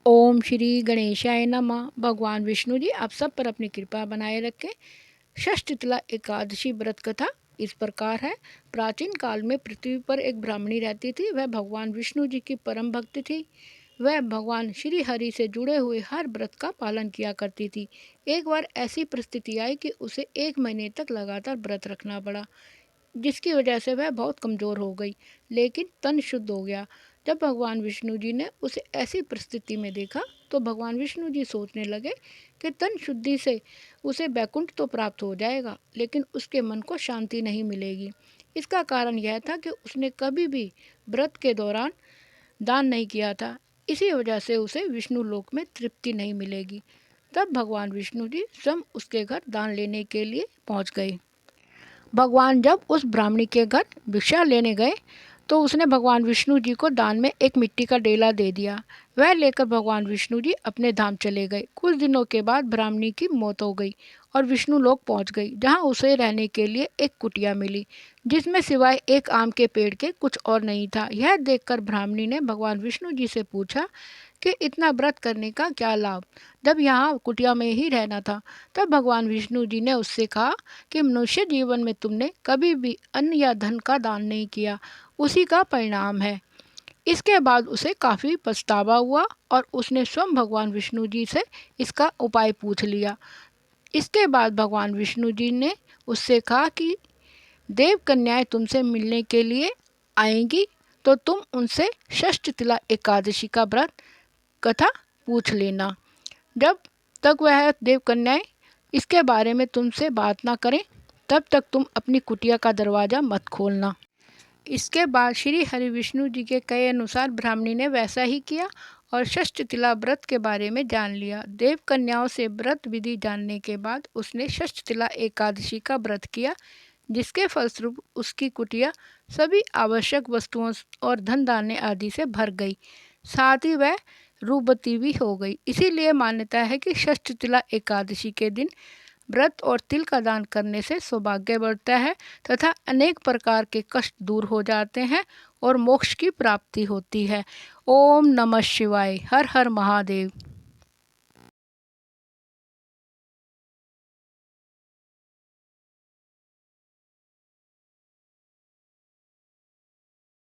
ओम श्री गणेशाय नमः। भगवान विष्णु जी आप सब पर अपनी कृपा बनाए रखें। षष्ठीतला एकादशी व्रत कथा इस प्रकार है। प्राचीन काल में पृथ्वी पर एक ब्राह्मणी रहती थी। वह भगवान विष्णु जी की परम भक्त थी। वह भगवान श्री हरि से जुड़े हुए हर व्रत का पालन किया करती थी। एक बार ऐसी परिस्थिति आई कि उसे 1 महीने तक लगातार व्रत रखना पड़ा, जिसकी वजह से वह बहुत कमज़ोर हो गई, लेकिन तन शुद्ध हो गया। जब भगवान विष्णु जी ने उसे ऐसी परिस्थिति में देखा तो भगवान विष्णु जी सोचने लगे कि तन शुद्धि से उसे बैकुंठ तो प्राप्त हो जाएगा, लेकिन उसके मन को शांति नहीं मिलेगी। इसका कारण यह था कि उसने कभी भी व्रत के दौरान दान नहीं किया था। इसी वजह से उसे विष्णु लोक में तृप्ति नहीं मिलेगी। तब भगवान विष्णु जी स्वयं उसके घर दान लेने के लिए पहुंच गए। भगवान जब उस ब्राह्मणी के घर भिक्षा लेने गए तो उसने भगवान विष्णु जी को दान में एक मिट्टी का डेला दे दिया। वह लेकर भगवान विष्णु जी अपने धाम चले गए। कुछ दिनों के बाद ब्राह्मणी की मौत हो गई और विष्णु लोक पहुंच गई, जहां उसे रहने के लिए एक कुटिया मिली, जिसमें सिवाय एक आम के पेड़ के कुछ और नहीं था। यह देखकर ब्राह्मणी ने भगवान विष्णु जी से पूछा कि इतना व्रत करने का क्या लाभ, जब यहाँ कुटिया में ही रहना था। तब भगवान विष्णु जी ने उससे कहा कि मनुष्य जीवन में तुमने कभी भी अन्न या धन का दान नहीं किया, उसी का परिणाम है। इसके बाद उसे काफ़ी पछतावा हुआ और उसने स्वयं भगवान विष्णु जी से इसका उपाय पूछ लिया। इसके बाद भगवान विष्णु जी ने उससे कहा कि देव कन्याएं तुमसे मिलने के लिए आएंगी तो तुम उनसे षष्ठीतला एकादशी का व्रत कथा पूछ लेना। जब तक वह देव कन्याएं इसके बारे में तुमसे बात ना करें, तब तक तुम अपनी कुटिया का दरवाज़ा मत खोलना। इसके बाद श्री हरि विष्णु जी के कहे अनुसार ब्राह्मणी ने वैसा ही किया और षष्ठीतला व्रत के बारे में जान लिया। देव कन्याओं से व्रत विधि जानने के बाद उसने षष्ठीतला एकादशी का व्रत किया, जिसके फलस्वरूप उसकी कुटिया सभी आवश्यक वस्तुओं और धन धान्य आदि से भर गई। साथ ही वह रूपवती भी हो गई। इसीलिए मान्यता है कि षष्ठीतला एकादशी के दिन व्रत और तिल का दान करने से सौभाग्य बढ़ता है तथा अनेक प्रकार के कष्ट दूर हो जाते हैं और मोक्ष की प्राप्ति होती है। ओम नमः शिवाय। हर हर महादेव।